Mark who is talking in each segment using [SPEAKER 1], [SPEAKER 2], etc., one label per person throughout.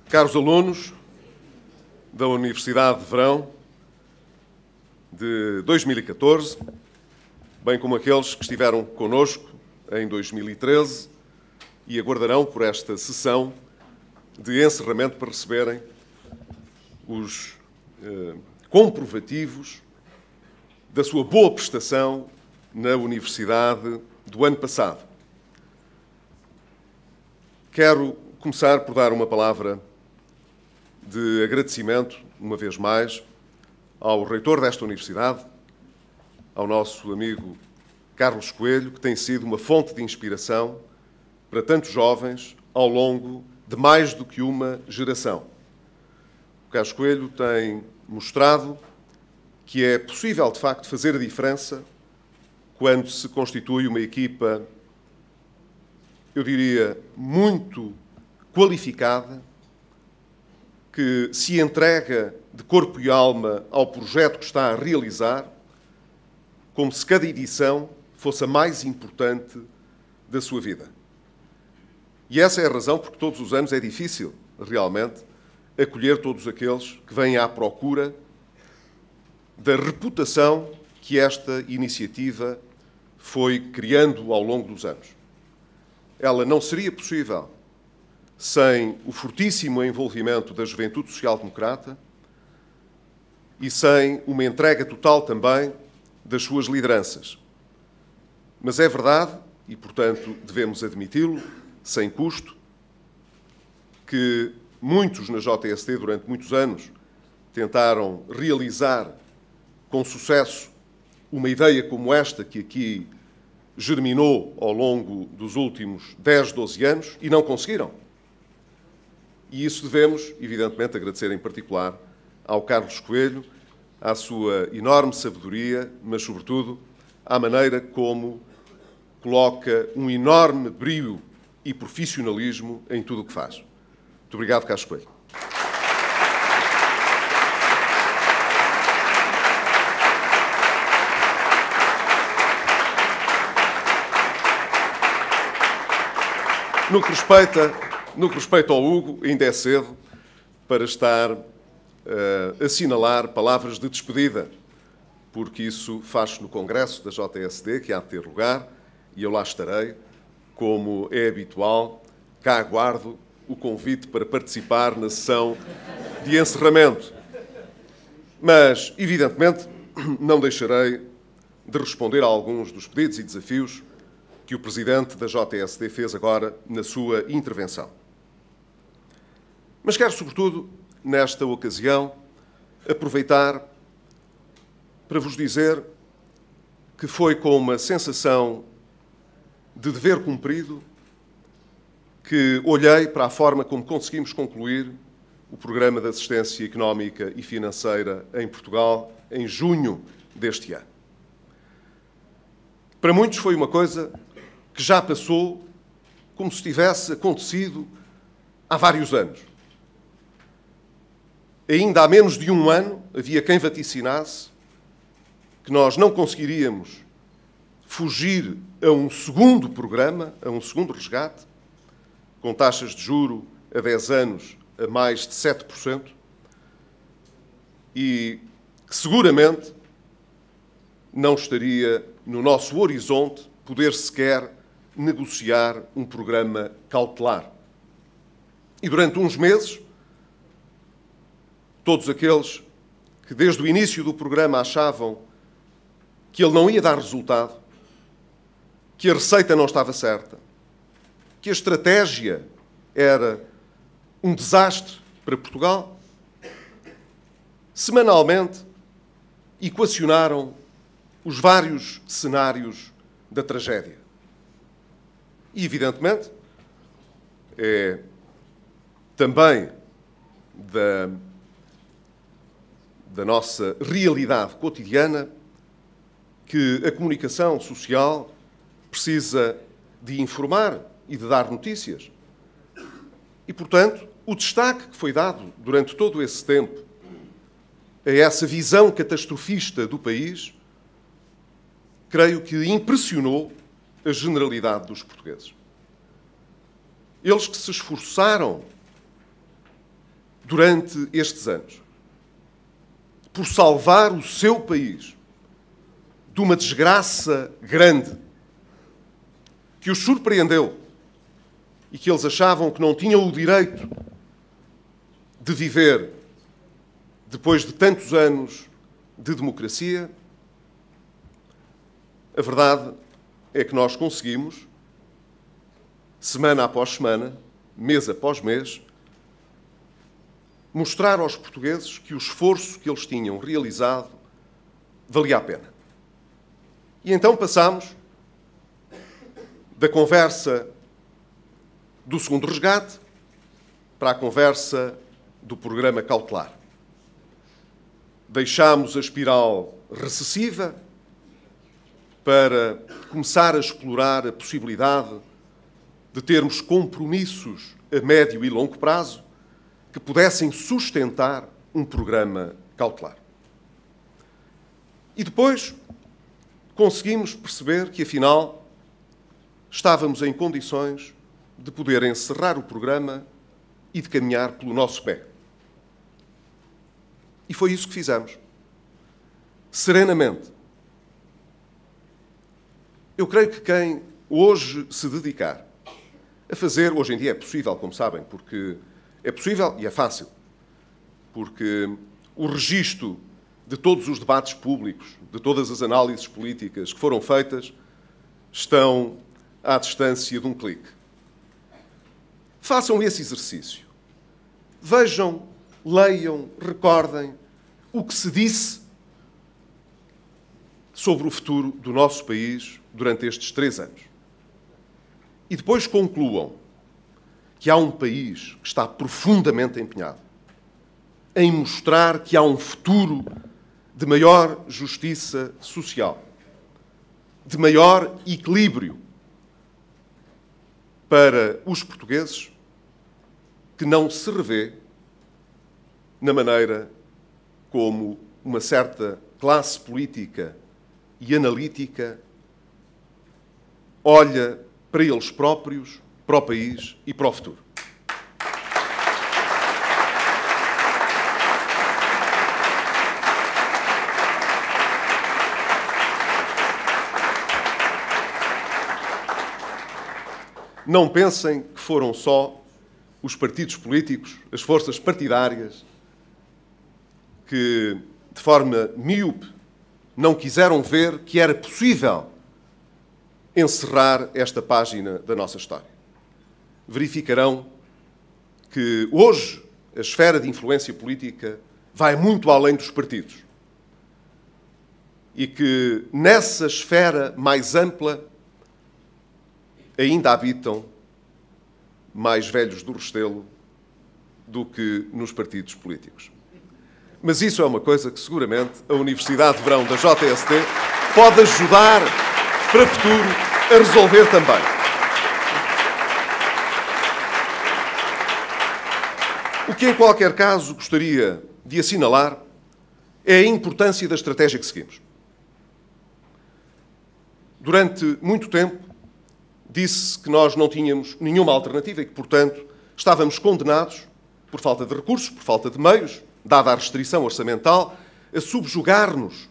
[SPEAKER 1] Caros alunos da Universidade de Verão de 2014, bem como aqueles que estiveram connosco em 2013 e aguardarão por esta sessão de encerramento para receberem os comprovativos da sua boa prestação na Universidade do ano passado. Quero começar por dar uma palavra de agradecimento, uma vez mais, ao reitor desta Universidade, ao nosso amigo Carlos Coelho, que tem sido uma fonte de inspiração para tantos jovens ao longo de mais do que uma geração. O Carlos Coelho tem mostrado que é possível, de facto, fazer a diferença quando se constitui uma equipa, eu diria, muito qualificada, que se entrega de corpo e alma ao projeto que está a realizar, como se cada edição fosse a mais importante da sua vida. E essa é a razão porque todos os anos é difícil, realmente, acolher todos aqueles que vêm à procura da reputação que esta iniciativa foi criando ao longo dos anos. Ela não seria possível sem o fortíssimo envolvimento da Juventude Social-Democrata e sem uma entrega total também das suas lideranças. Mas é verdade, e portanto devemos admiti-lo, sem custo, que muitos na JST durante muitos anos tentaram realizar com sucesso uma ideia como esta que aqui germinou ao longo dos últimos 10, 12 anos e não conseguiram. E isso devemos, evidentemente, agradecer em particular ao Carlos Coelho, à sua enorme sabedoria, mas, sobretudo, à maneira como coloca um enorme brio e profissionalismo em tudo o que faz. Muito obrigado, Carlos Coelho. No que respeita ao Hugo, ainda é cedo para estar a assinalar palavras de despedida, porque isso faz-se no Congresso da JSD, que há de ter lugar, e eu lá estarei, como é habitual. Cá aguardo o convite para participar na sessão de encerramento. Mas, evidentemente, não deixarei de responder a alguns dos pedidos e desafios que o Presidente da JSD fez agora na sua intervenção. Mas quero, sobretudo, nesta ocasião, aproveitar para vos dizer que foi com uma sensação de dever cumprido que olhei para a forma como conseguimos concluir o Programa de Assistência Económica e Financeira em Portugal em junho deste ano. Para muitos foi uma coisa que já passou como se tivesse acontecido há vários anos. Ainda há menos de um ano havia quem vaticinasse que nós não conseguiríamos fugir a um segundo programa, a um segundo resgate, com taxas de juro a 10 anos a mais de 7%, e que seguramente não estaria no nosso horizonte poder sequer negociar um programa cautelar. E durante uns meses, todos aqueles que desde o início do programa achavam que ele não ia dar resultado, que a receita não estava certa, que a estratégia era um desastre para Portugal, semanalmente equacionaram os vários cenários da tragédia. E, evidentemente, é também da nossa realidade cotidiana que a comunicação social precisa de informar e de dar notícias. E, portanto, o destaque que foi dado durante todo esse tempo a essa visão catastrofista do país, creio que impressionou a generalidade dos portugueses. Eles que se esforçaram durante estes anos, por salvar o seu país de uma desgraça grande que os surpreendeu e que eles achavam que não tinham o direito de viver depois de tantos anos de democracia, a verdade é que nós conseguimos, semana após semana, mês após mês, mostrar aos portugueses que o esforço que eles tinham realizado valia a pena. E então passámos da conversa do segundo resgate para a conversa do programa cautelar. Deixámos a espiral recessiva para começar a explorar a possibilidade de termos compromissos a médio e longo prazo que pudessem sustentar um programa cautelar. E depois conseguimos perceber que, afinal, estávamos em condições de poder encerrar o programa e de caminhar pelo nosso pé. E foi isso que fizemos. Serenamente. Eu creio que quem hoje se dedicar a fazer, hoje em dia é possível, como sabem, porque é possível e é fácil, porque o registro de todos os debates públicos, de todas as análises políticas que foram feitas, estão à distância de um clique. Façam esse exercício. Vejam, leiam, recordem o que se disse sobre o futuro do nosso país durante estes 3 anos. E depois concluam que há um país que está profundamente empenhado em mostrar que há um futuro de maior justiça social, de maior equilíbrio para os portugueses, que não se revê na maneira como uma certa classe política e analítica olha para eles próprios, para o país e para o futuro. Não pensem que foram só os partidos políticos, as forças partidárias, que, de forma míope, não quiseram ver que era possível encerrar esta página da nossa história. Verificarão que hoje a esfera de influência política vai muito além dos partidos e que nessa esfera mais ampla ainda habitam mais velhos do Restelo do que nos partidos políticos. Mas isso é uma coisa que seguramente a Universidade de Verão da JST pode ajudar para o futuro a resolver também. O que, em qualquer caso, gostaria de assinalar é a importância da estratégia que seguimos. Durante muito tempo, disse que nós não tínhamos nenhuma alternativa e que, portanto, estávamos condenados, por falta de recursos, por falta de meios, dada a restrição orçamental, a subjugar-nos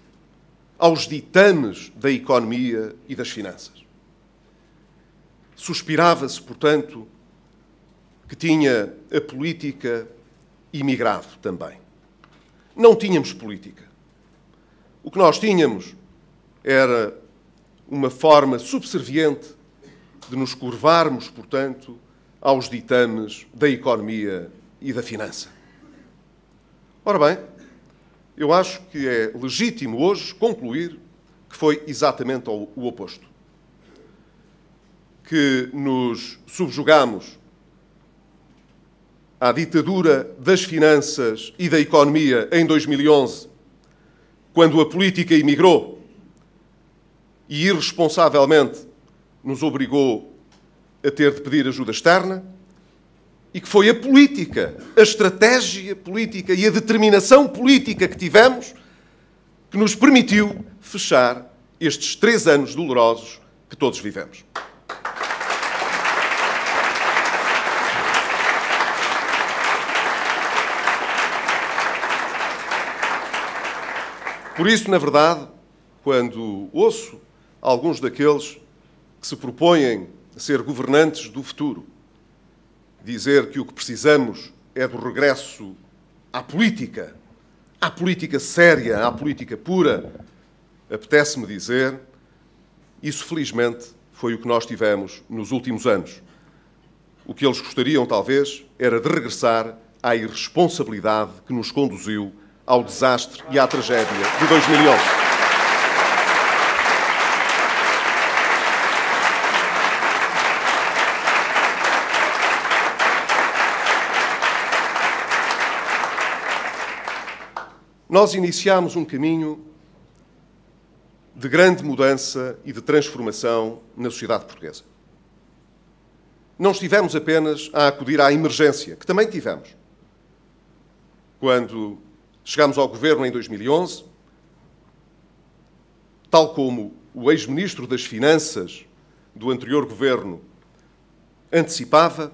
[SPEAKER 1] aos ditames da economia e das finanças. Suspirava-se, portanto, que tinha a política imigrado também. Não tínhamos política. O que nós tínhamos era uma forma subserviente de nos curvarmos, portanto, aos ditames da economia e da finança. Ora bem, eu acho que é legítimo hoje concluir que foi exatamente o oposto. Que nos subjugamos à ditadura das finanças e da economia em 2011, quando a política emigrou e irresponsavelmente nos obrigou a ter de pedir ajuda externa, e que foi a política, a estratégia política e a determinação política que tivemos que nos permitiu fechar estes 3 anos dolorosos que todos vivemos. Por isso, na verdade, quando ouço alguns daqueles que se propõem a ser governantes do futuro dizer que o que precisamos é do regresso à política séria, à política pura, apetece-me dizer, isso felizmente foi o que nós tivemos nos últimos anos. O que eles gostariam, talvez, era de regressar à irresponsabilidade que nos conduziu ao desastre e à tragédia de 2011. Nós iniciámos um caminho de grande mudança e de transformação na sociedade portuguesa. Não estivemos apenas a acudir à emergência, que também tivemos. Quando chegámos ao governo em 2011, tal como o ex-ministro das Finanças do anterior governo antecipava,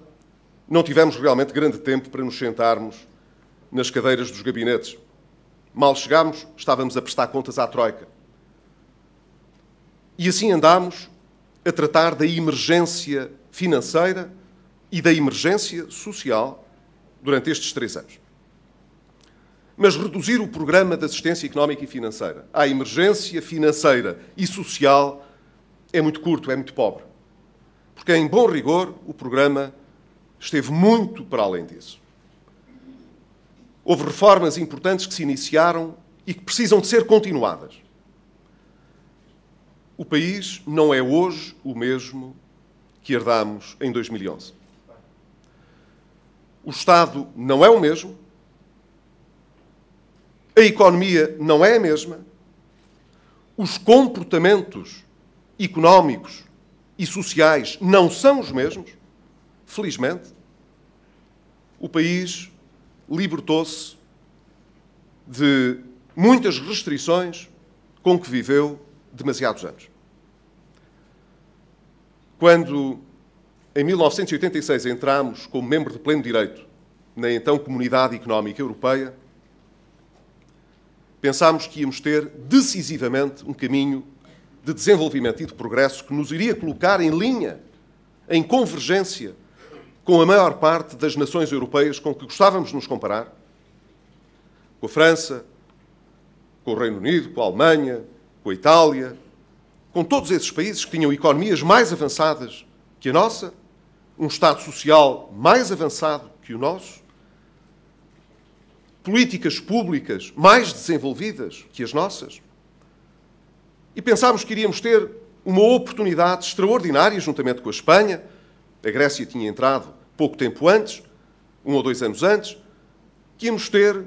[SPEAKER 1] não tivemos realmente grande tempo para nos sentarmos nas cadeiras dos gabinetes. Mal chegámos, estávamos a prestar contas à Troika. E assim andámos a tratar da emergência financeira e da emergência social durante estes 3 anos. Mas reduzir o programa de assistência económica e financeira à emergência financeira e social é muito curto, é muito pobre. Porque, em bom rigor, o programa esteve muito para além disso. Houve reformas importantes que se iniciaram e que precisam de ser continuadas. O país não é hoje o mesmo que herdámos em 2011. O Estado não é o mesmo, a economia não é a mesma, os comportamentos económicos e sociais não são os mesmos. Felizmente, o país libertou-se de muitas restrições com que viveu demasiados anos. Quando, em 1986, entramos como membro de pleno direito na então Comunidade Económica Europeia, pensámos que íamos ter decisivamente um caminho de desenvolvimento e de progresso que nos iria colocar em linha, em convergência com a maior parte das nações europeias com que gostávamos de nos comparar, com a França, com o Reino Unido, com a Alemanha, com a Itália, com todos esses países que tinham economias mais avançadas que a nossa, um Estado social mais avançado que o nosso, políticas públicas mais desenvolvidas que as nossas. E pensámos que iríamos ter uma oportunidade extraordinária, juntamente com a Espanha. A Grécia tinha entrado pouco tempo antes, 1 ou 2 anos antes, que íamos ter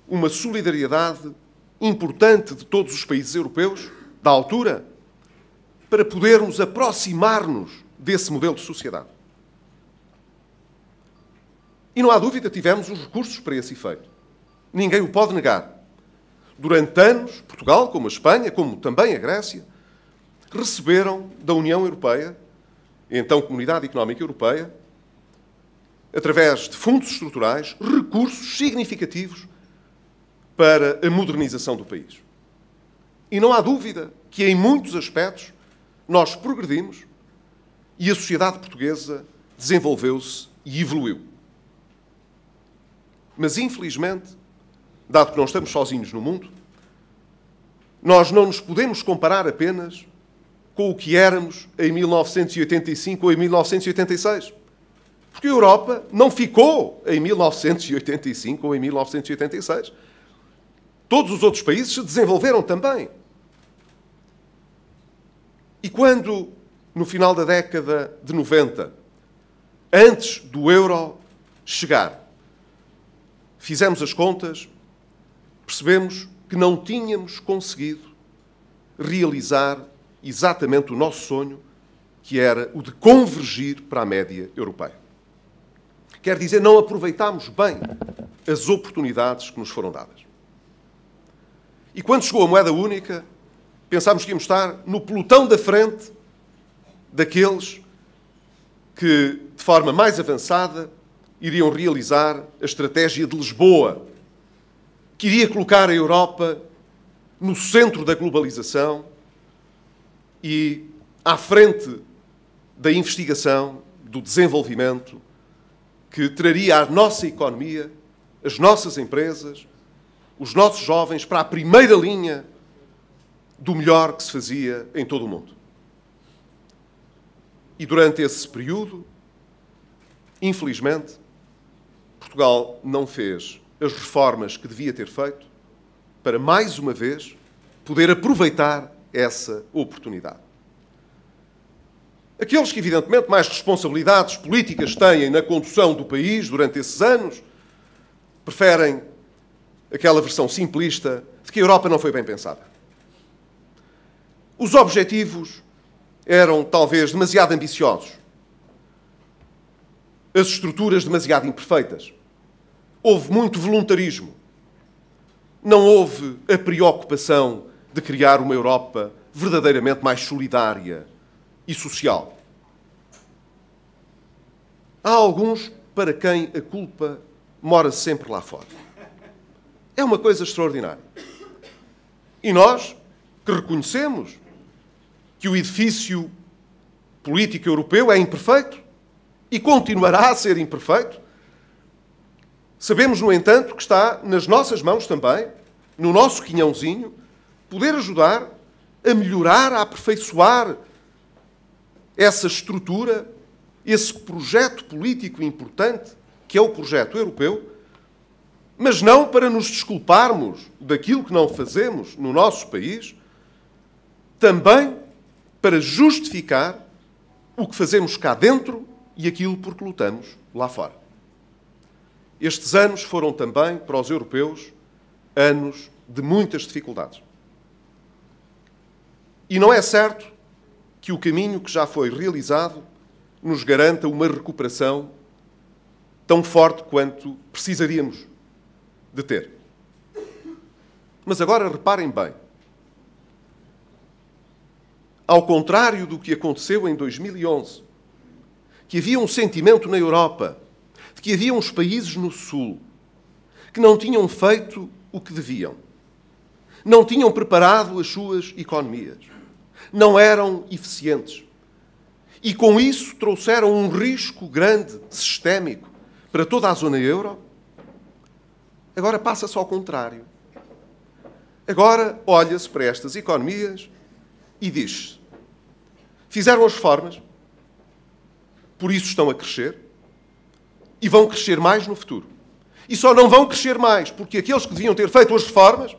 [SPEAKER 1] uma solidariedade importante de todos os países europeus, da altura, para podermos aproximar-nos desse modelo de sociedade. E não há dúvida, tivemos os recursos para esse efeito. Ninguém o pode negar. Durante anos, Portugal, como a Espanha, como também a Grécia, receberam da União Europeia, então Comunidade Económica Europeia, através de fundos estruturais, recursos significativos para a modernização do país. E não há dúvida que, em muitos aspectos, nós progredimos e a sociedade portuguesa desenvolveu-se e evoluiu. Mas, infelizmente, dado que não estamos sozinhos no mundo, nós não nos podemos comparar apenas com o que éramos em 1985 ou em 1986. Porque a Europa não ficou em 1985 ou em 1986. Todos os outros países se desenvolveram também. E quando, no final da década de 90, antes do euro chegar, fizemos as contas, percebemos que não tínhamos conseguido realizar exatamente o nosso sonho, que era o de convergir para a média europeia. Quer dizer, não aproveitámos bem as oportunidades que nos foram dadas. E quando chegou a moeda única, pensámos que íamos estar no pelotão da frente daqueles que, de forma mais avançada, iriam realizar a estratégia de Lisboa, que iria colocar a Europa no centro da globalização e à frente da investigação, do desenvolvimento, que traria a nossa economia, as nossas empresas, os nossos jovens para a primeira linha do melhor que se fazia em todo o mundo. E durante esse período, infelizmente, Portugal não fez as reformas que devia ter feito para, mais uma vez, poder aproveitar essa oportunidade. Aqueles que, evidentemente, mais responsabilidades políticas têm na condução do país durante esses anos, preferem aquela versão simplista de que a Europa não foi bem pensada. Os objetivos eram, talvez, demasiado ambiciosos. As estruturas demasiado imperfeitas. Houve muito voluntarismo. Não houve a preocupação de criar uma Europa verdadeiramente mais solidária e social. Há alguns para quem a culpa mora sempre lá fora. É uma coisa extraordinária. E nós, que reconhecemos que o edifício político europeu é imperfeito e continuará a ser imperfeito, sabemos, no entanto, que está nas nossas mãos também, no nosso quinhãozinho, poder ajudar a melhorar, a aperfeiçoar essa estrutura, esse projeto político importante, que é o projeto europeu, mas não para nos desculparmos daquilo que não fazemos no nosso país, também para justificar o que fazemos cá dentro e aquilo por que lutamos lá fora. Estes anos foram também, para os europeus, anos de muitas dificuldades. E não é certo que o caminho que já foi realizado nos garanta uma recuperação tão forte quanto precisaríamos de ter. Mas agora reparem bem. Ao contrário do que aconteceu em 2011, que havia um sentimento na Europa de que havia uns países no Sul que não tinham feito o que deviam, não tinham preparado as suas economias, não eram eficientes e, com isso, trouxeram um risco grande, sistémico, para toda a zona euro. Agora passa-se ao contrário. Agora olha-se para estas economias e diz-se: fizeram as reformas, por isso estão a crescer e vão crescer mais no futuro. E só não vão crescer mais porque aqueles que deviam ter feito as reformas,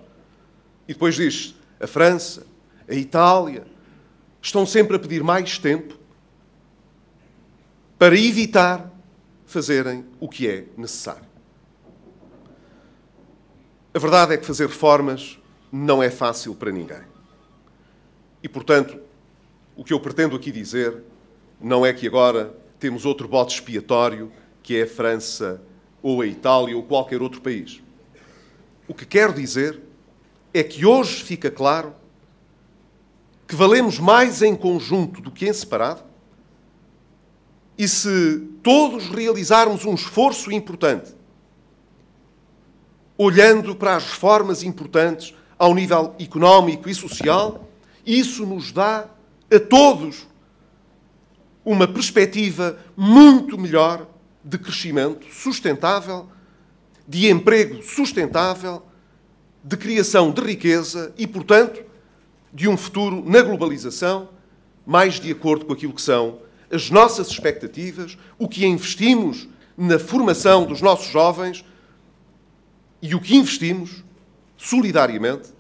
[SPEAKER 1] e depois diz-se, a França, a Itália, estão sempre a pedir mais tempo para evitar fazerem o que é necessário. A verdade é que fazer reformas não é fácil para ninguém. E, portanto, o que eu pretendo aqui dizer não é que agora temos outro bode expiatório, que é a França ou a Itália ou qualquer outro país. O que quero dizer é que hoje fica claro que valemos mais em conjunto do que em separado e se todos realizarmos um esforço importante, olhando para as reformas importantes ao nível económico e social, isso nos dá a todos uma perspectiva muito melhor de crescimento sustentável, de emprego sustentável, de criação de riqueza e, portanto, de um futuro na globalização mais de acordo com aquilo que são as nossas expectativas, o que investimos na formação dos nossos jovens e o que investimos, solidariamente,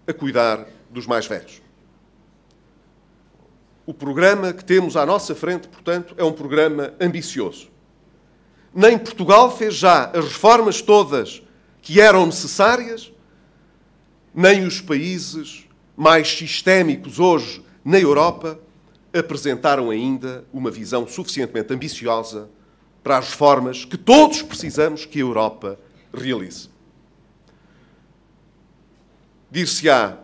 [SPEAKER 1] a cuidar dos mais velhos. O programa que temos à nossa frente, portanto, é um programa ambicioso. Nem Portugal fez já as reformas todas que eram necessárias, nem os países mais sistémicos hoje na Europa apresentaram ainda uma visão suficientemente ambiciosa para as reformas que todos precisamos que a Europa realize. Dir-se-á,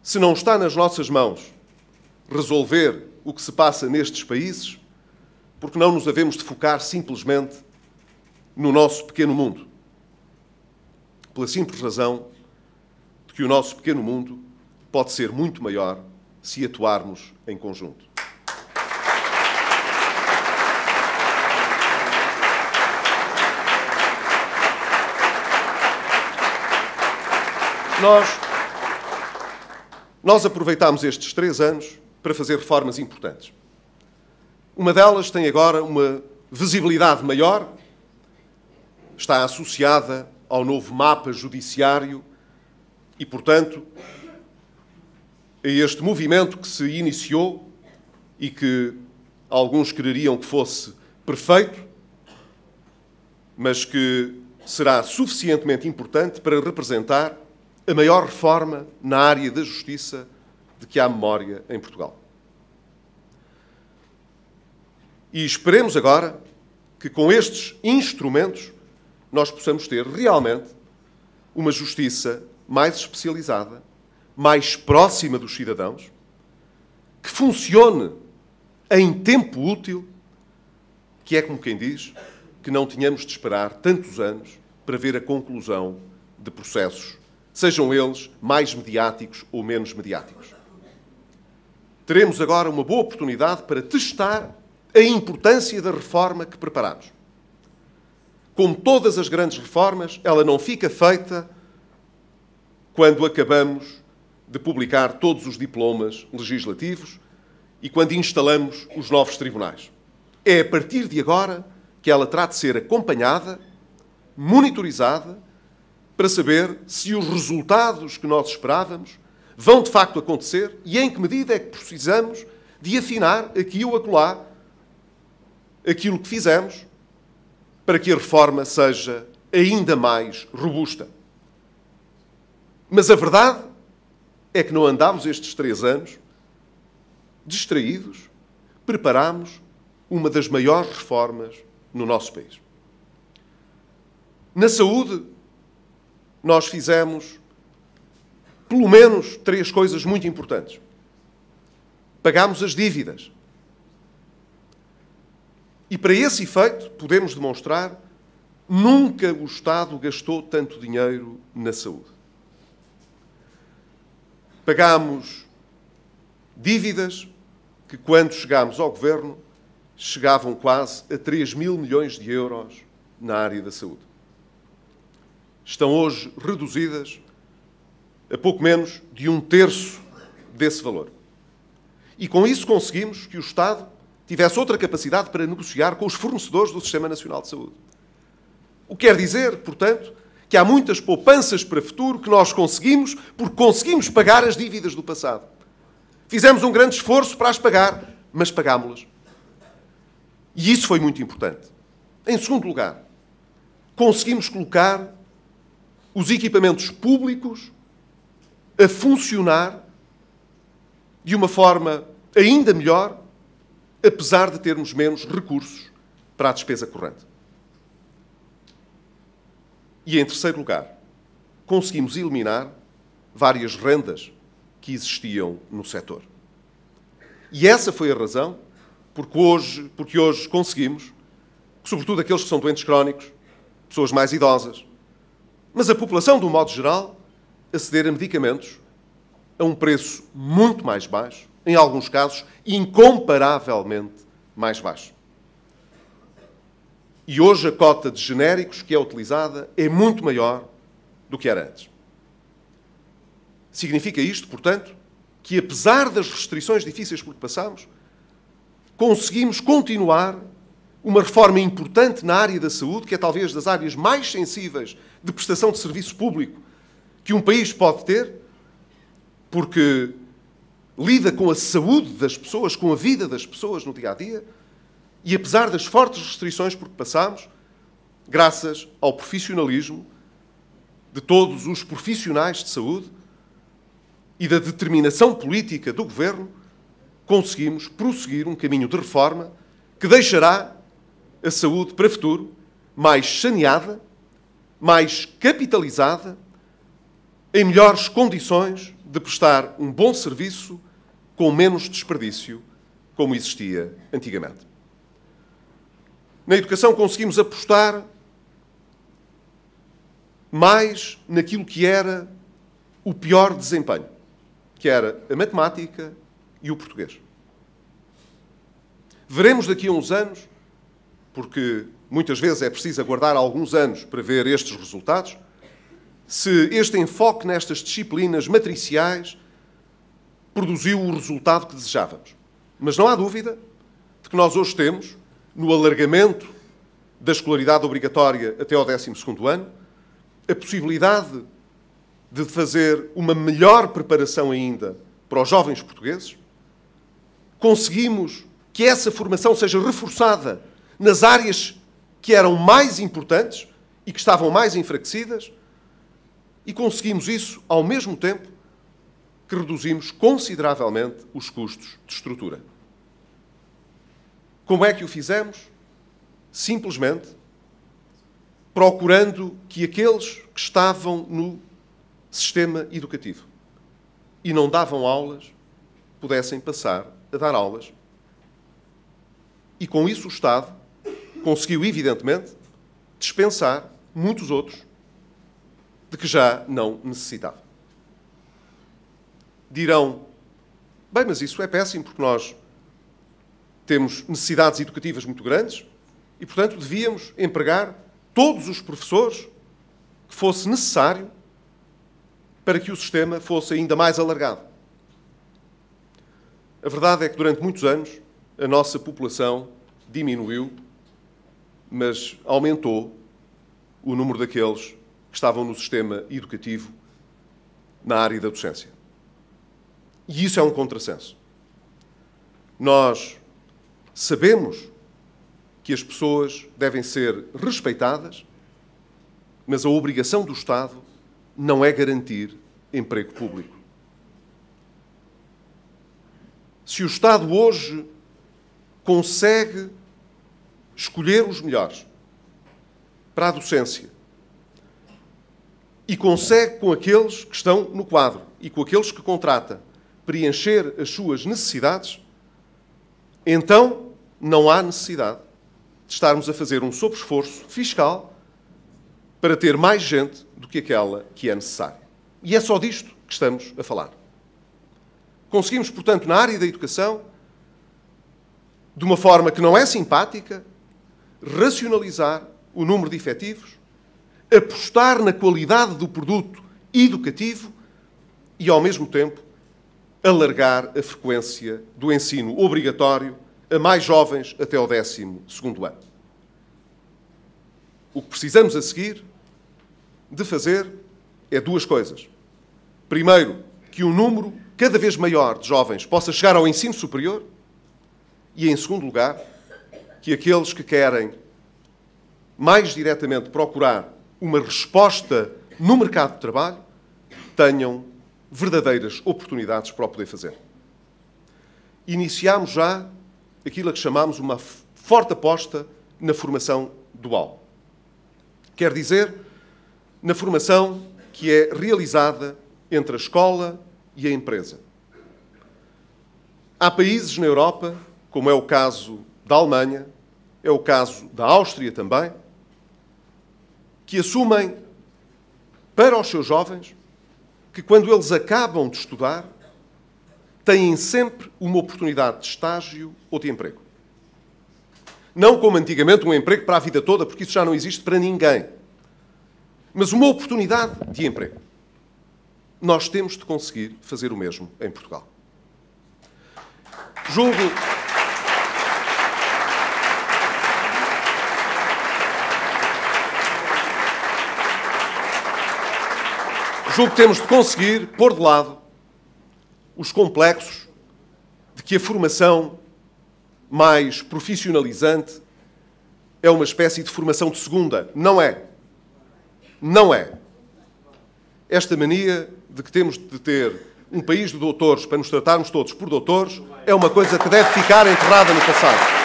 [SPEAKER 1] se não está nas nossas mãos resolver o que se passa nestes países, porque não nos havemos de focar simplesmente no nosso pequeno mundo. Pela simples razão de que que o nosso pequeno mundo pode ser muito maior se atuarmos em conjunto. Nós aproveitámos estes 3 anos para fazer reformas importantes. Uma delas tem agora uma visibilidade maior, está associada ao novo mapa judiciário e, portanto, a este movimento que se iniciou e que alguns quereriam que fosse perfeito, mas que será suficientemente importante para representar a maior reforma na área da justiça de que há memória em Portugal. E esperemos agora que com estes instrumentos nós possamos ter realmente uma justiça mais especializada, mais próxima dos cidadãos, que funcione em tempo útil, que é como quem diz que não tínhamos de esperar tantos anos para ver a conclusão de processos, sejam eles mais mediáticos ou menos mediáticos. Teremos agora uma boa oportunidade para testar a importância da reforma que preparamos. Como todas as grandes reformas, ela não fica feita quando acabamos de publicar todos os diplomas legislativos e quando instalamos os novos tribunais. É a partir de agora que ela terá de ser acompanhada, monitorizada, para saber se os resultados que nós esperávamos vão de facto acontecer e em que medida é que precisamos de afinar aqui ou acolá aquilo que fizemos para que a reforma seja ainda mais robusta. Mas a verdade é que não andámos estes 3 anos distraídos, preparámos uma das maiores reformas no nosso país. Na saúde, nós fizemos pelo menos 3 coisas muito importantes. Pagámos as dívidas. E para esse efeito, podemos demonstrar, nunca o Estado gastou tanto dinheiro na saúde. Pagámos dívidas que, quando chegámos ao governo, chegavam quase a 3.000 milhões de euros na área da saúde. Estão hoje reduzidas a pouco menos de 1/3 desse valor. E com isso conseguimos que o Estado tivesse outra capacidade para negociar com os fornecedores do Sistema Nacional de Saúde. O que quer dizer, portanto, que há muitas poupanças para o futuro que nós conseguimos porque conseguimos pagar as dívidas do passado. Fizemos um grande esforço para as pagar, mas pagámos-las. E isso foi muito importante. Em segundo lugar, conseguimos colocar os equipamentos públicos a funcionar de uma forma ainda melhor, apesar de termos menos recursos para a despesa corrente. E, em terceiro lugar, conseguimos eliminar várias rendas que existiam no setor. E essa foi a razão porque hoje conseguimos, sobretudo aqueles que são doentes crónicos, pessoas mais idosas, mas a população, de um modo geral, aceder a medicamentos a um preço muito mais baixo, em alguns casos, incomparavelmente mais baixo. E hoje a cota de genéricos que é utilizada é muito maior do que era antes. Significa isto, portanto, que apesar das restrições difíceis por que passamos, conseguimos continuar uma reforma importante na área da saúde, que é talvez das áreas mais sensíveis de prestação de serviço público que um país pode ter, porque lida com a saúde das pessoas, com a vida das pessoas no dia-a-dia, e apesar das fortes restrições por que passamos, graças ao profissionalismo de todos os profissionais de saúde e da determinação política do Governo, conseguimos prosseguir um caminho de reforma que deixará a saúde para o futuro mais saneada, mais capitalizada, em melhores condições de prestar um bom serviço com menos desperdício, como existia antigamente. Na educação conseguimos apostar mais naquilo que era o pior desempenho, que era a matemática e o português. Veremos daqui a uns anos, porque muitas vezes é preciso aguardar alguns anos para ver estes resultados, se este enfoque nestas disciplinas matriciais produziu o resultado que desejávamos. Mas não há dúvida de que nós hoje temos, no alargamento da escolaridade obrigatória até ao 12º ano, a possibilidade de fazer uma melhor preparação ainda para os jovens portugueses. Conseguimos que essa formação seja reforçada nas áreas que eram mais importantes e que estavam mais enfraquecidas, e conseguimos isso ao mesmo tempo que reduzimos consideravelmente os custos de estrutura. Como é que o fizemos? Simplesmente procurando que aqueles que estavam no sistema educativo e não davam aulas pudessem passar a dar aulas. E com isso o Estado conseguiu, evidentemente, dispensar muitos outros de que já não necessitava. Dirão, bem, mas isso é péssimo porque nós temos necessidades educativas muito grandes e, portanto, devíamos empregar todos os professores que fosse necessário para que o sistema fosse ainda mais alargado. A verdade é que durante muitos anos a nossa população diminuiu, mas aumentou o número daqueles que estavam no sistema educativo na área da docência. E isso é um contrassenso. Nós sabemos que as pessoas devem ser respeitadas, mas a obrigação do Estado não é garantir emprego público. Se o Estado hoje consegue escolher os melhores para a docência e consegue, com aqueles que estão no quadro e com aqueles que contrata, preencher as suas necessidades, então não há necessidade de estarmos a fazer um sobreesforço fiscal para ter mais gente do que aquela que é necessária. E é só disto que estamos a falar. Conseguimos, portanto, na área da educação, de uma forma que não é simpática, racionalizar o número de efetivos, apostar na qualidade do produto educativo e, ao mesmo tempo, alargar a frequência do ensino obrigatório a mais jovens até ao 12º ano. O que precisamos a seguir de fazer é duas coisas. Primeiro, que um número cada vez maior de jovens possa chegar ao ensino superior e, em segundo lugar, que aqueles que querem mais diretamente procurar uma resposta no mercado de trabalho tenham verdadeiras oportunidades para o poder fazer. Iniciámos já aquilo a que chamamos uma forte aposta na formação dual. Quer dizer, na formação que é realizada entre a escola e a empresa. Há países na Europa, como é o caso da Alemanha, é o caso da Áustria também, que assumem para os seus jovens que, quando eles acabam de estudar, têm sempre uma oportunidade de estágio ou de emprego. Não como antigamente um emprego para a vida toda, porque isso já não existe para ninguém. Mas uma oportunidade de emprego. Nós temos de conseguir fazer o mesmo em Portugal. Julgo que temos de conseguir pôr de lado os complexos de que a formação mais profissionalizante é uma espécie de formação de segunda. Não é. Não é. Esta mania de que temos de ter um país de doutores para nos tratarmos todos por doutores é uma coisa que deve ficar enterrada no passado.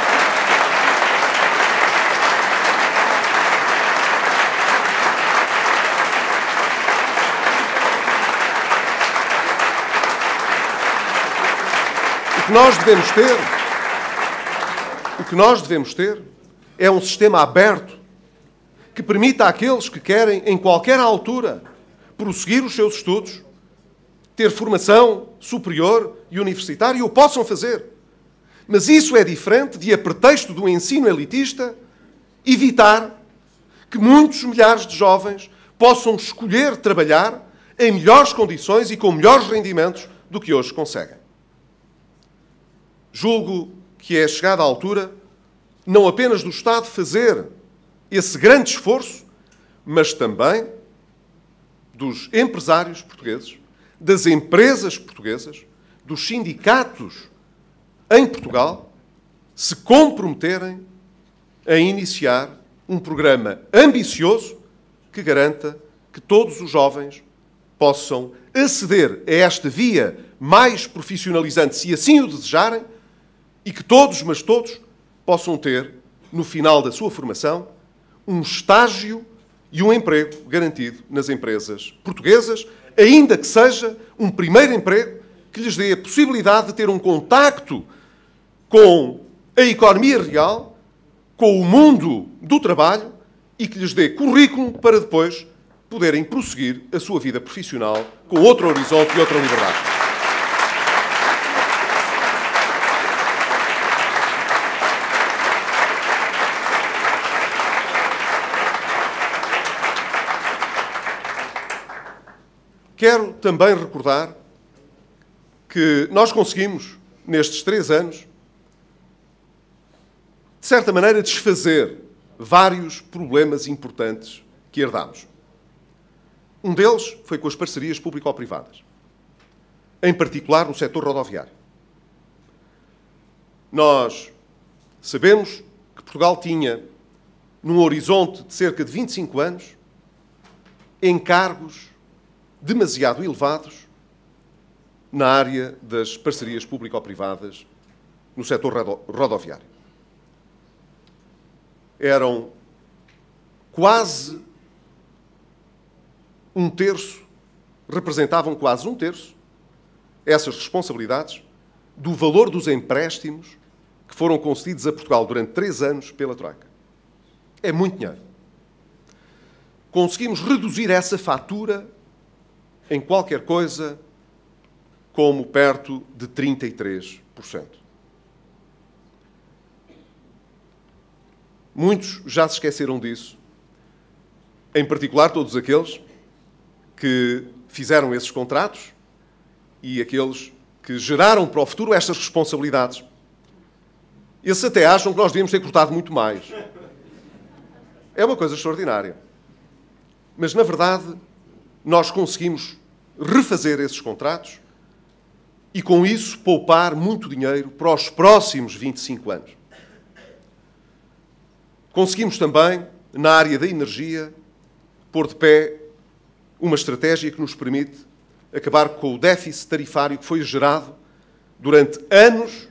[SPEAKER 1] O que nós devemos ter é um sistema aberto que permita àqueles que querem, em qualquer altura, prosseguir os seus estudos, ter formação superior e universitária, o possam fazer. Mas isso é diferente de, a pretexto do ensino elitista, evitar que muitos milhares de jovens possam escolher trabalhar em melhores condições e com melhores rendimentos do que hoje conseguem. Julgo que é chegada a altura não apenas do Estado fazer esse grande esforço, mas também dos empresários portugueses, das empresas portuguesas, dos sindicatos em Portugal, se comprometerem a iniciar um programa ambicioso que garanta que todos os jovens possam aceder a esta via mais profissionalizante, se assim o desejarem, e que todos, mas todos, possam ter, no final da sua formação, um estágio e um emprego garantido nas empresas portuguesas, ainda que seja um primeiro emprego que lhes dê a possibilidade de ter um contacto com a economia real, com o mundo do trabalho e que lhes dê currículo para depois poderem prosseguir a sua vida profissional com outro horizonte e outra liberdade. Quero também recordar que nós conseguimos, nestes 3 anos, de certa maneira, desfazer vários problemas importantes que herdámos. Um deles foi com as parcerias público-privadas, em particular no setor rodoviário. Nós sabemos que Portugal tinha, num horizonte de cerca de 25 anos, encargos demasiado elevados na área das parcerias público-privadas no setor rodoviário. Eram quase um terço, representavam quase um terço, essas responsabilidades, do valor dos empréstimos que foram concedidos a Portugal durante 3 anos pela Troika. É muito dinheiro. Conseguimos reduzir essa fatura em qualquer coisa como perto de 33%. Muitos já se esqueceram disso, em particular todos aqueles que fizeram esses contratos e aqueles que geraram para o futuro estas responsabilidades. Esses até acham que nós devíamos ter cortado muito mais. É uma coisa extraordinária. Mas, na verdade, nós conseguimos refazer esses contratos e, com isso, poupar muito dinheiro para os próximos 25 anos. Conseguimos também, na área da energia, pôr de pé uma estratégia que nos permite acabar com o déficit tarifário que foi gerado durante anos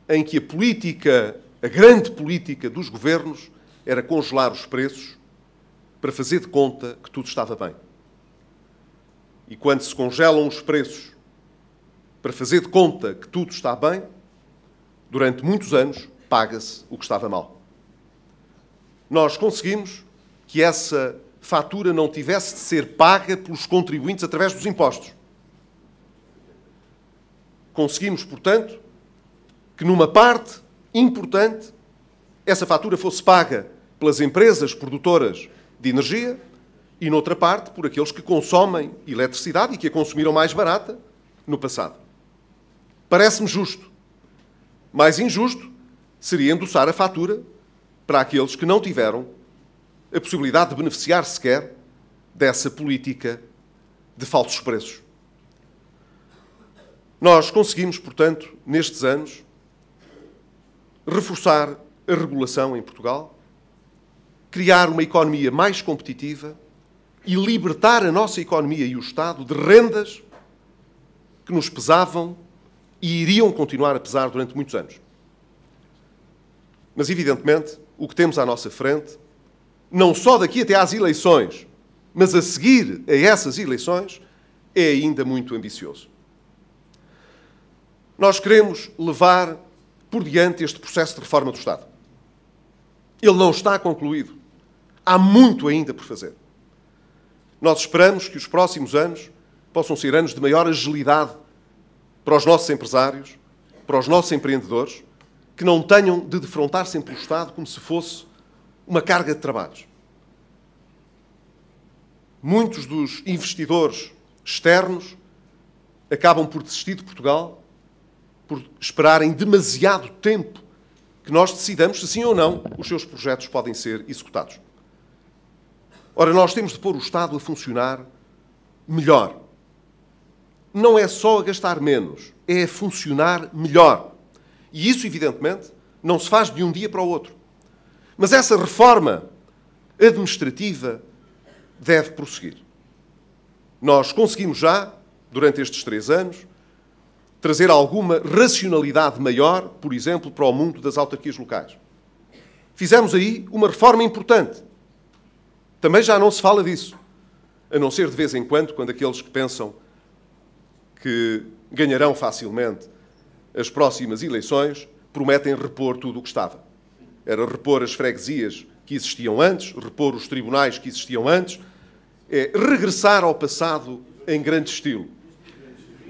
[SPEAKER 1] em que a grande política dos governos era congelar os preços para fazer de conta que tudo estava bem. E quando se congelam os preços para fazer de conta que tudo está bem, durante muitos anos paga-se o que estava mal. Nós conseguimos que essa fatura não tivesse de ser paga pelos contribuintes através dos impostos. Conseguimos, portanto, que numa parte importante essa fatura fosse paga pelas empresas produtoras de energia e, noutra parte, por aqueles que consomem eletricidade e que a consumiram mais barata no passado. Parece-me justo. Mais injusto seria endossar a fatura para aqueles que não tiveram a possibilidade de beneficiar sequer dessa política de falsos preços. Nós conseguimos, portanto, nestes anos, reforçar a regulação em Portugal, criar uma economia mais competitiva e libertar a nossa economia e o Estado de rendas que nos pesavam e iriam continuar a pesar durante muitos anos. Mas, evidentemente, o que temos à nossa frente, não só daqui até às eleições, mas a seguir a essas eleições, é ainda muito ambicioso. Nós queremos levar por diante este processo de reforma do Estado. Ele não está concluído. Há muito ainda por fazer. Nós esperamos que os próximos anos possam ser anos de maior agilidade para os nossos empresários, para os nossos empreendedores, que não tenham de defrontar sempre o Estado como se fosse uma carga de trabalhos. Muitos dos investidores externos acabam por desistir de Portugal, por esperarem demasiado tempo que nós decidamos se sim ou não os seus projetos podem ser executados. Ora, nós temos de pôr o Estado a funcionar melhor. Não é só a gastar menos, é a funcionar melhor. E isso, evidentemente, não se faz de um dia para o outro. Mas essa reforma administrativa deve prosseguir. Nós conseguimos já, durante estes 3 anos, trazer alguma racionalidade maior, por exemplo, para o mundo das autarquias locais. Fizemos aí uma reforma importante. Também já não se fala disso, a não ser de vez em quando aqueles que pensam que ganharão facilmente as próximas eleições prometem repor tudo o que estava. Era repor as freguesias que existiam antes, repor os tribunais que existiam antes, é regressar ao passado em grande estilo.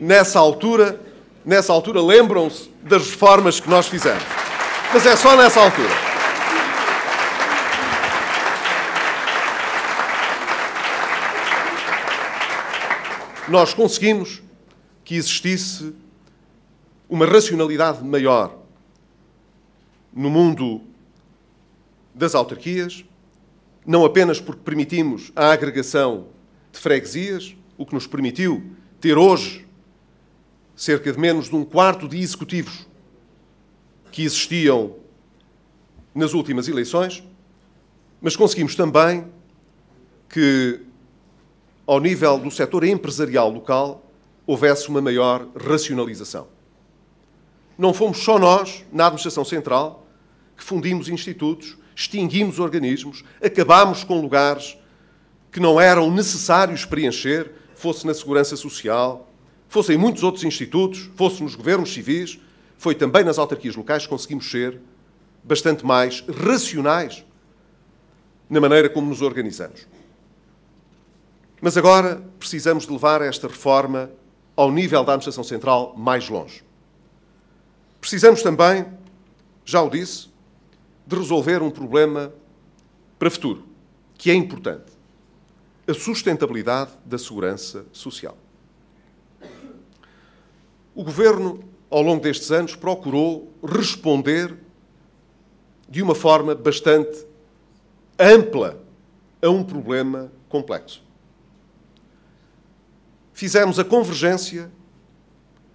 [SPEAKER 1] Nessa altura lembram-se das reformas que nós fizemos. Mas é só nessa altura. Nós conseguimos que existisse uma racionalidade maior no mundo das autarquias, não apenas porque permitimos a agregação de freguesias, o que nos permitiu ter hoje cerca de menos de 1/4 de executivos que existiam nas últimas eleições, mas conseguimos também que, ao nível do setor empresarial local, houvesse uma maior racionalização. Não fomos só nós, na Administração Central, que fundimos institutos, extinguimos organismos, acabámos com lugares que não eram necessários preencher, fosse na Segurança Social, fosse em muitos outros institutos, fosse nos governos civis, foi também nas autarquias locais que conseguimos ser bastante mais racionais na maneira como nos organizamos. Mas agora precisamos de levar esta reforma ao nível da Administração Central mais longe. Precisamos também, já o disse, de resolver um problema para o futuro, que é importante: a sustentabilidade da segurança social. O Governo, ao longo destes anos, procurou responder de uma forma bastante ampla a um problema complexo. Fizemos a convergência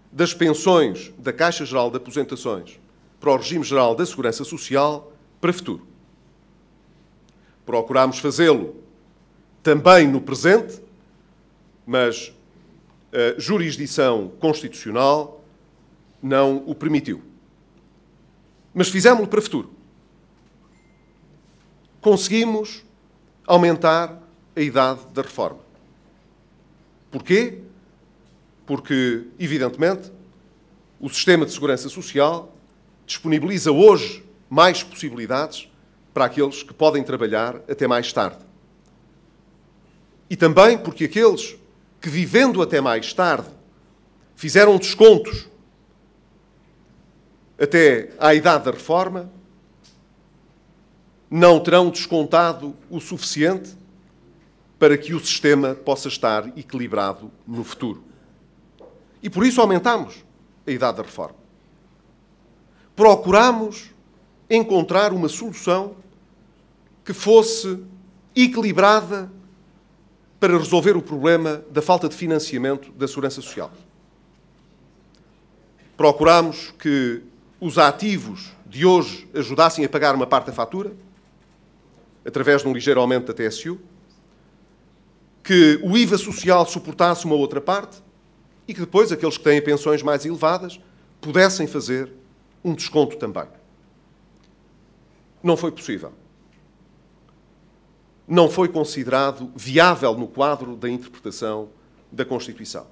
[SPEAKER 1] das pensões da Caixa Geral de Aposentações para o Regime Geral da Segurança Social para o futuro. Procurámos fazê-lo também no presente, mas a jurisdição constitucional não o permitiu. Mas fizemos-lo para o futuro. Conseguimos aumentar a idade da reforma. Porquê? Porque, evidentemente, o sistema de segurança social disponibiliza hoje mais possibilidades para aqueles que podem trabalhar até mais tarde. E também porque aqueles que, vivendo até mais tarde, fizeram descontos até à idade da reforma, não terão descontado o suficiente para que o sistema possa estar equilibrado no futuro. E por isso aumentamos a idade da reforma. Procuramos encontrar uma solução que fosse equilibrada para resolver o problema da falta de financiamento da Segurança Social. Procuramos que os ativos de hoje ajudassem a pagar uma parte da fatura, através de um ligeiro aumento da TSU, que o IVA social suportasse uma outra parte e que depois aqueles que têm pensões mais elevadas pudessem fazer um desconto também. Não foi possível. Não foi considerado viável no quadro da interpretação da Constituição.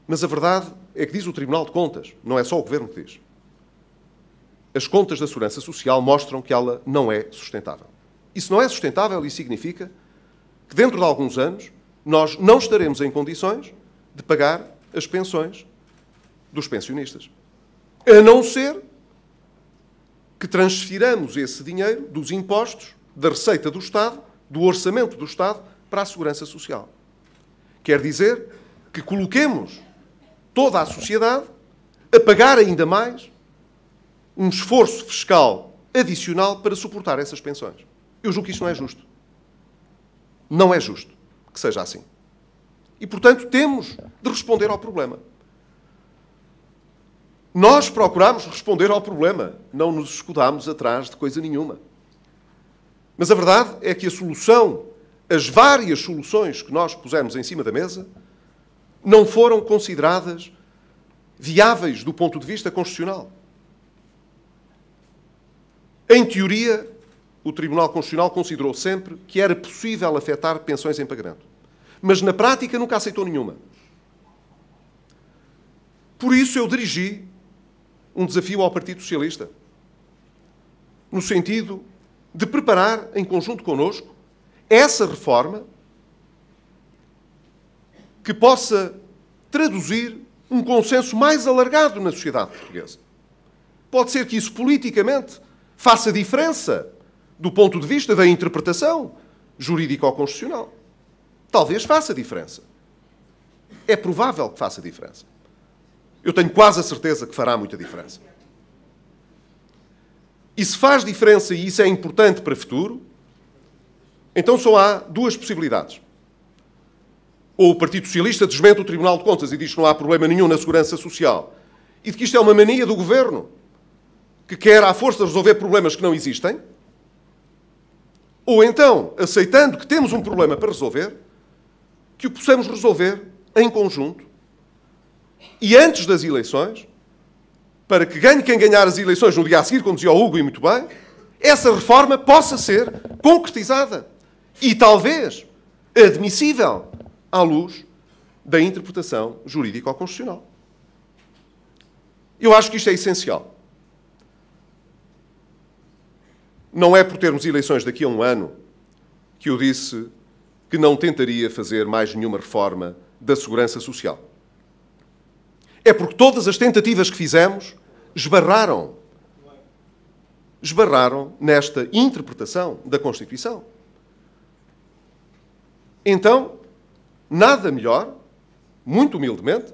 [SPEAKER 1] Mas a verdade é que diz o Tribunal de Contas, não é só o Governo que diz. As contas da Segurança Social mostram que ela não é sustentável. E se não é sustentável, isso significa que dentro de alguns anos nós não estaremos em condições de pagar as pensões dos pensionistas. A não ser que transfiramos esse dinheiro dos impostos, da receita do Estado, do orçamento do Estado, para a Segurança Social. Quer dizer que coloquemos toda a sociedade a pagar ainda mais um esforço fiscal adicional para suportar essas pensões. Eu julgo que isto não é justo. Não é justo que seja assim. E, portanto, temos de responder ao problema. Nós procuramos responder ao problema, não nos escudámos atrás de coisa nenhuma. Mas a verdade é que a solução, as várias soluções que nós pusemos em cima da mesa, não foram consideradas viáveis do ponto de vista constitucional. Em teoria, o Tribunal Constitucional considerou sempre que era possível afetar pensões em pagamento. Mas na prática nunca aceitou nenhuma. Por isso eu dirigi um desafio ao Partido Socialista, no sentido de preparar, em conjunto connosco, essa reforma que possa traduzir um consenso mais alargado na sociedade portuguesa. Pode ser que isso politicamente faça diferença do ponto de vista da interpretação jurídico-constitucional. Talvez faça diferença. É provável que faça diferença. Eu tenho quase a certeza que fará muita diferença. E se faz diferença e isso é importante para o futuro, então só há duas possibilidades. Ou o Partido Socialista desmente o Tribunal de Contas e diz que não há problema nenhum na segurança social e de que isto é uma mania do governo que quer à força resolver problemas que não existem. Ou então, aceitando que temos um problema para resolver, que o possamos resolver em conjunto e antes das eleições, para que ganhe quem ganhar as eleições no dia a seguir, como dizia o Hugo e muito bem, essa reforma possa ser concretizada e talvez admissível à luz da interpretação jurídico-constitucional. Eu acho que isto é essencial. Não é por termos eleições daqui a um ano que eu disse que não tentaria fazer mais nenhuma reforma da segurança social. É porque todas as tentativas que fizemos esbarraram nesta interpretação da Constituição. Então, nada melhor, muito humildemente,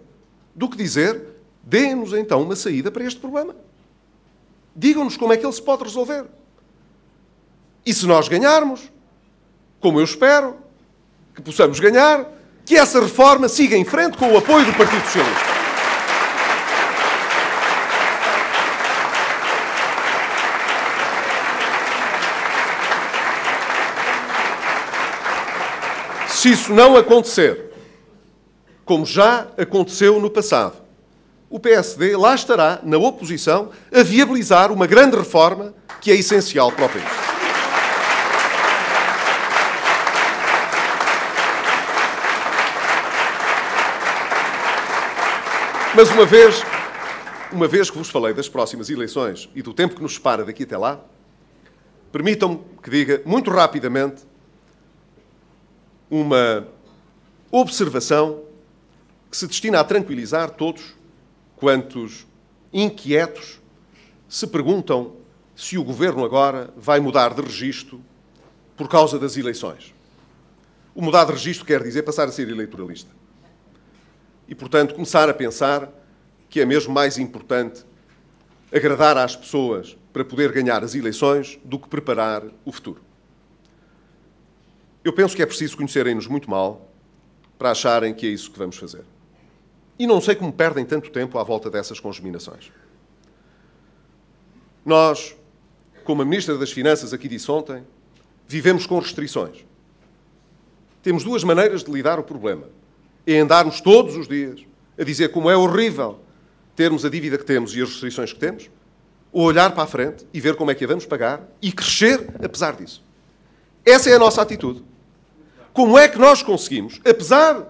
[SPEAKER 1] do que dizer: deem-nos então uma saída para este problema. Digam-nos como é que ele se pode resolver. E se nós ganharmos, como eu espero que possamos ganhar, que essa reforma siga em frente com o apoio do Partido Socialista. Se isso não acontecer, como já aconteceu no passado, o PSD lá estará, na oposição, a viabilizar uma grande reforma que é essencial para o país. Mas uma vez que vos falei das próximas eleições e do tempo que nos separa daqui até lá, permitam-me que diga muito rapidamente uma observação que se destina a tranquilizar todos quantos inquietos se perguntam se o Governo agora vai mudar de registro por causa das eleições. O mudar de registro quer dizer passar a ser eleitoralista. E, portanto, começar a pensar que é mesmo mais importante agradar às pessoas para poder ganhar as eleições do que preparar o futuro. Eu penso que é preciso conhecerem-nos muito mal para acharem que é isso que vamos fazer. E não sei como perdem tanto tempo à volta dessas congeminações. Nós, como a Ministra das Finanças aqui disse ontem, vivemos com restrições. Temos duas maneiras de lidar o problema. É andarmos todos os dias a dizer como é horrível termos a dívida que temos e as restrições que temos, ou olhar para a frente e ver como é que a vamos pagar e crescer apesar disso. Essa é a nossa atitude. Como é que nós conseguimos, apesar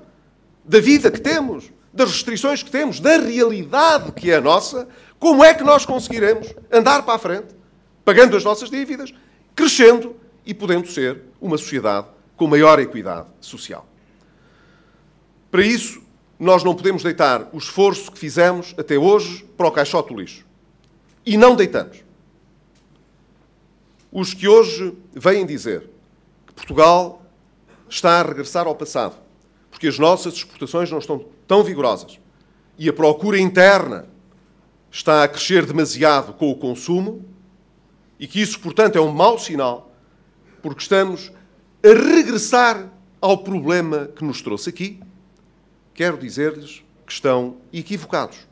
[SPEAKER 1] da vida que temos, das restrições que temos, da realidade que é a nossa, como é que nós conseguiremos andar para a frente, pagando as nossas dívidas, crescendo e podendo ser uma sociedade com maior equidade social? Para isso, nós não podemos deitar o esforço que fizemos até hoje para o caixote do lixo. E não deitamos. Os que hoje vêm dizer que Portugal está a regressar ao passado, porque as nossas exportações não estão tão vigorosas e a procura interna está a crescer demasiado com o consumo, e que isso, portanto, é um mau sinal, porque estamos a regressar ao problema que nos trouxe aqui, quero dizer-lhes que estão equivocados.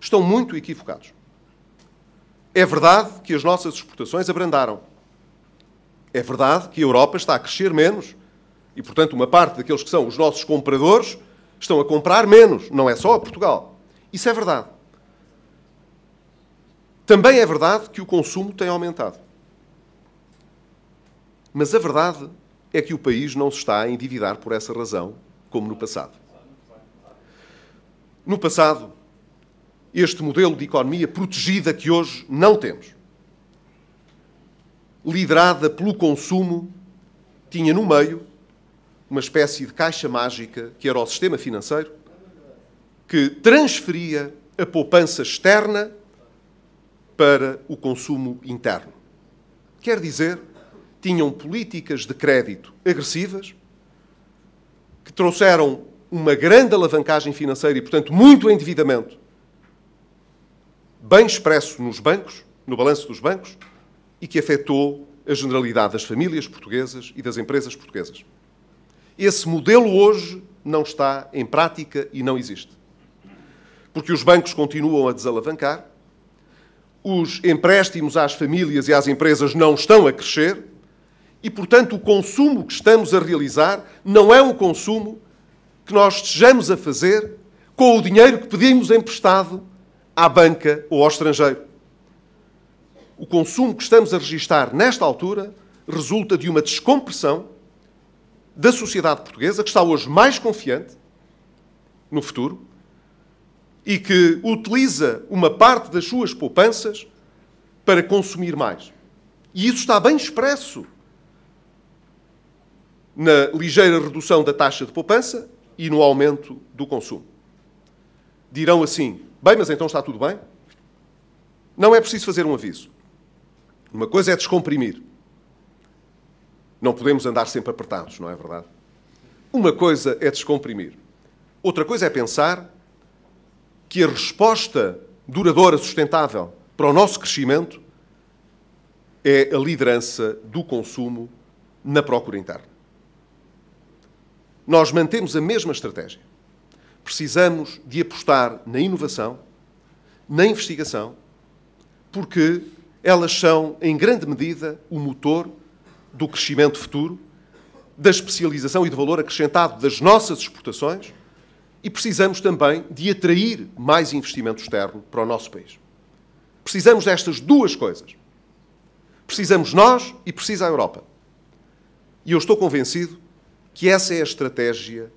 [SPEAKER 1] Estão muito equivocados. É verdade que as nossas exportações abrandaram. É verdade que a Europa está a crescer menos e, portanto, uma parte daqueles que são os nossos compradores estão a comprar menos. Não é só a Portugal. Isso é verdade. Também é verdade que o consumo tem aumentado. Mas a verdade é que o país não se está a endividar por essa razão, como no passado. No passado, este modelo de economia protegida que hoje não temos, liderada pelo consumo, tinha no meio uma espécie de caixa mágica que era o sistema financeiro, que transferia a poupança externa para o consumo interno. Quer dizer, tinham políticas de crédito agressivas que trouxeram uma grande alavancagem financeira e, portanto, muito endividamento, bem expresso nos bancos, no balanço dos bancos, e que afetou a generalidade das famílias portuguesas e das empresas portuguesas. Esse modelo hoje não está em prática e não existe. Porque os bancos continuam a desalavancar, os empréstimos às famílias e às empresas não estão a crescer e, portanto, o consumo que estamos a realizar não é um consumo que nós estejamos a fazer com o dinheiro que pedimos emprestado à banca ou ao estrangeiro. O consumo que estamos a registar nesta altura resulta de uma descompressão da sociedade portuguesa, que está hoje mais confiante no futuro e que utiliza uma parte das suas poupanças para consumir mais. E isso está bem expresso na ligeira redução da taxa de poupança e no aumento do consumo. Dirão assim, bem, mas então está tudo bem? Não é preciso fazer um aviso. Uma coisa é descomprimir. Não podemos andar sempre apertados, não é verdade? Uma coisa é descomprimir. Outra coisa é pensar que a resposta duradoura, sustentável para o nosso crescimento é a liderança do consumo na procura interna. Nós mantemos a mesma estratégia. Precisamos de apostar na inovação, na investigação, porque elas são, em grande medida, o motor do crescimento futuro, da especialização e do valor acrescentado das nossas exportações e precisamos também de atrair mais investimento externo para o nosso país. Precisamos destas duas coisas. Precisamos nós e precisa a Europa. E eu estou convencido que essa é a estratégia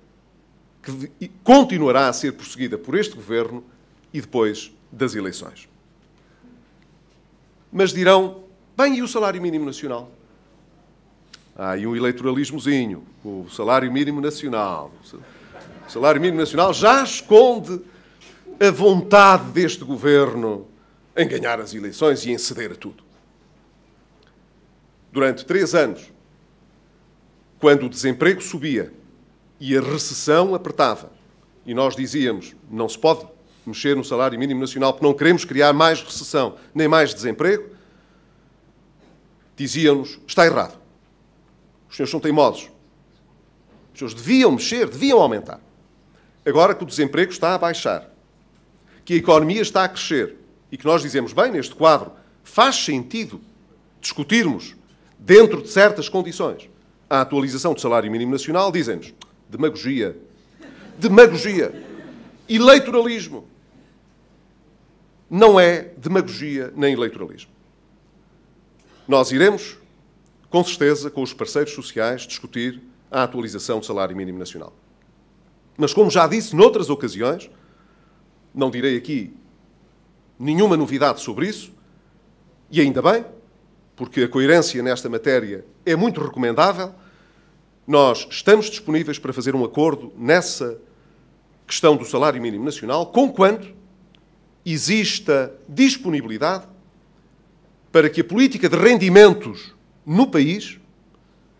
[SPEAKER 1] que continuará a ser prosseguida por este Governo e depois das eleições. Mas dirão, bem, e o salário mínimo nacional? Há aí um eleitoralismozinho, o salário mínimo nacional. O salário mínimo nacional já esconde a vontade deste Governo em ganhar as eleições e em ceder a tudo. Durante 3 anos, quando o desemprego subia e a recessão apertava, e nós dizíamos, não se pode mexer no salário mínimo nacional porque não queremos criar mais recessão nem mais desemprego, diziam-nos, está errado. Os senhores são teimosos. Os senhores deviam mexer, deviam aumentar. Agora que o desemprego está a baixar, que a economia está a crescer e que nós dizemos, bem, neste quadro faz sentido discutirmos, dentro de certas condições, a atualização do salário mínimo nacional, dizem-nos, demagogia. Demagogia. Eleitoralismo. Não é demagogia nem eleitoralismo. Nós iremos, com certeza, com os parceiros sociais, discutir a atualização do salário mínimo nacional. Mas, como já disse noutras ocasiões, não direi aqui nenhuma novidade sobre isso, e ainda bem, porque a coerência nesta matéria é muito recomendável, Nós estamos disponíveis para fazer um acordo nessa questão do salário mínimo nacional, conquanto exista disponibilidade para que a política de rendimentos no país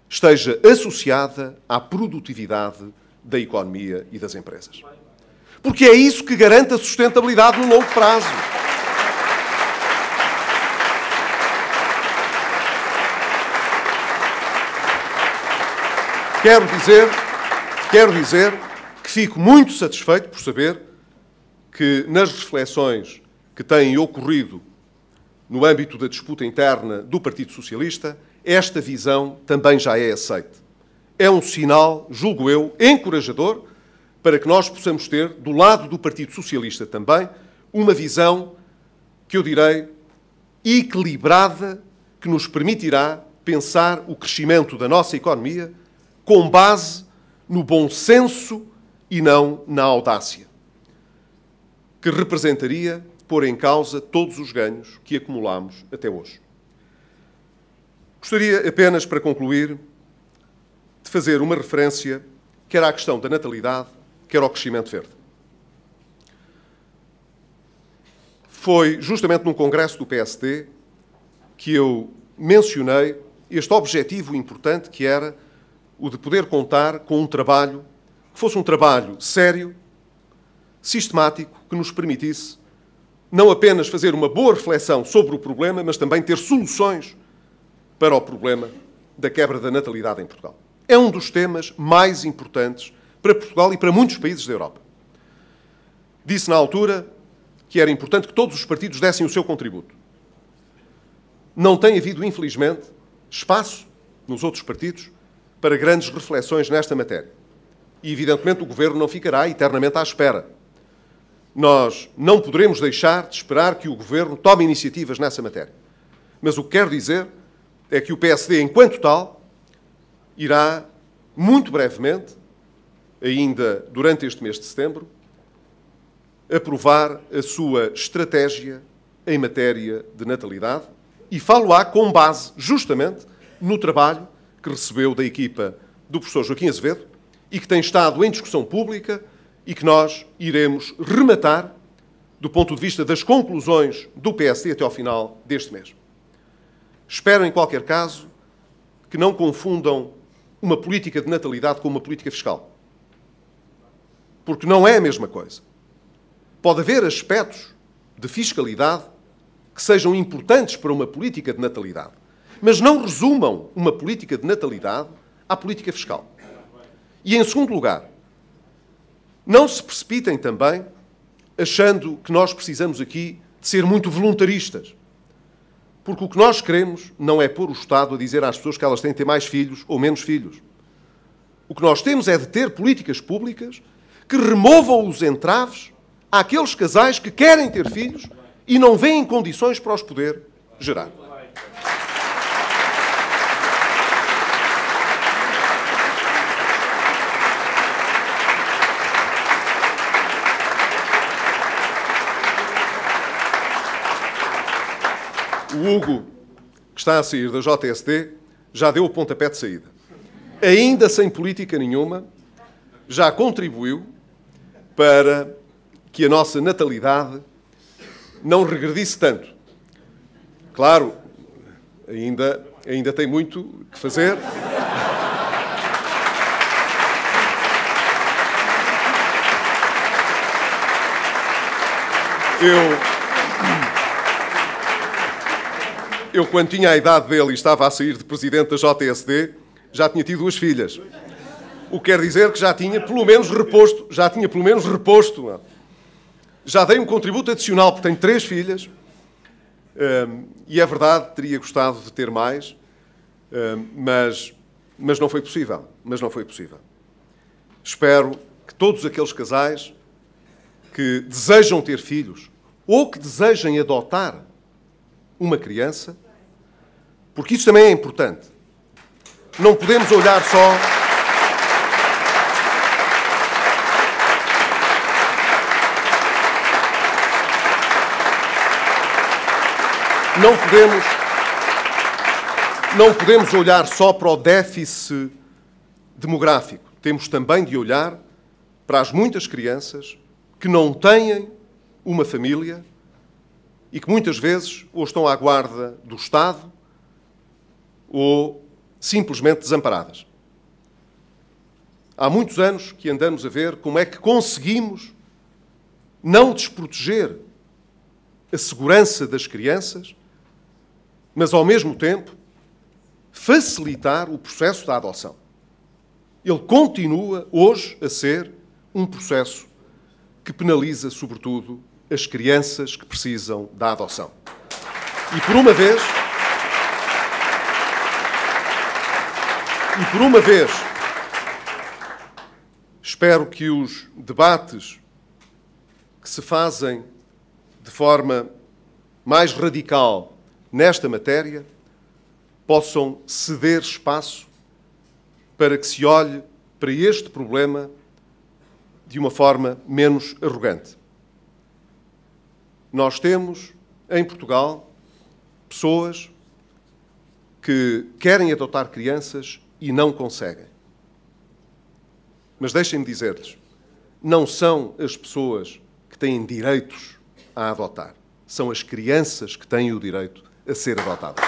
[SPEAKER 1] esteja associada à produtividade da economia e das empresas. Porque é isso que garante a sustentabilidade no longo prazo. Quero dizer que fico muito satisfeito por saber que nas reflexões que têm ocorrido no âmbito da disputa interna do Partido Socialista, esta visão também já é aceite. É um sinal, julgo eu, encorajador para que nós possamos ter, do lado do Partido Socialista também, uma visão que eu direi equilibrada, que nos permitirá pensar o crescimento da nossa economia com base no bom senso e não na audácia, que representaria pôr em causa todos os ganhos que acumulamos até hoje. Gostaria apenas, para concluir, de fazer uma referência quer à questão da natalidade, quer ao crescimento verde. Foi justamente num congresso do PSD que eu mencionei este objetivo importante que era o de poder contar com um trabalho que fosse um trabalho sério, sistemático, que nos permitisse não apenas fazer uma boa reflexão sobre o problema, mas também ter soluções para o problema da quebra da natalidade em Portugal. É um dos temas mais importantes para Portugal e para muitos países da Europa. Disse na altura que era importante que todos os partidos dessem o seu contributo. Não tem havido, infelizmente, espaço nos outros partidos para grandes reflexões nesta matéria. E, evidentemente, o Governo não ficará eternamente à espera. Nós não poderemos deixar de esperar que o Governo tome iniciativas nessa matéria. Mas o que quero dizer é que o PSD, enquanto tal, irá, muito brevemente, ainda durante este mês de setembro, aprovar a sua estratégia em matéria de natalidade e falo-á com base, justamente, no trabalho que recebeu da equipa do professor Joaquim Azevedo e que tem estado em discussão pública e que nós iremos rematar do ponto de vista das conclusões do PSD até ao final deste mês. Espero, em qualquer caso, que não confundam uma política de natalidade com uma política fiscal. Porque não é a mesma coisa. Pode haver aspectos de fiscalidade que sejam importantes para uma política de natalidade, mas não resumam uma política de natalidade à política fiscal. E, em segundo lugar, não se precipitem também achando que nós precisamos aqui de ser muito voluntaristas. Porque o que nós queremos não é pôr o Estado a dizer às pessoas que elas têm de ter mais filhos ou menos filhos. O que nós temos é de ter políticas públicas que removam os entraves àqueles casais que querem ter filhos e não veem condições para os poder gerar. O Hugo, que está a sair da JSD, já deu o pontapé de saída. Ainda sem política nenhuma, já contribuiu para que a nossa natalidade não regredisse tanto. Claro, ainda tem muito que fazer. Eu, quando tinha a idade dele e estava a sair de presidente da JSD, já tinha tido 2 filhas. O que quer dizer que já tinha pelo menos reposto. Já dei um contributo adicional, porque tenho 3 filhas. E é verdade, teria gostado de ter mais, mas não foi possível. Espero que todos aqueles casais que desejam ter filhos ou que desejem adotar uma criança, porque isso também é importante. Não podemos olhar só... Não podemos olhar só para o déficit demográfico, temos também de olhar para as muitas crianças que não têm uma família e que muitas vezes ou estão à guarda do Estado ou simplesmente desamparadas. Há muitos anos que andamos a ver como é que conseguimos não desproteger a segurança das crianças, mas, ao mesmo tempo, facilitar o processo da adoção. Ele continua, hoje, a ser um processo que penaliza, sobretudo, as crianças que precisam da adoção. E, por uma vez, espero que os debates que se fazem de forma mais radical nesta matéria possam ceder espaço para que se olhe para este problema de uma forma menos arrogante. Nós temos, em Portugal, pessoas que querem adotar crianças e não conseguem. Mas deixem-me dizer-lhes, não são as pessoas que têm direitos a adotar. São as crianças que têm o direito a ser adotadas.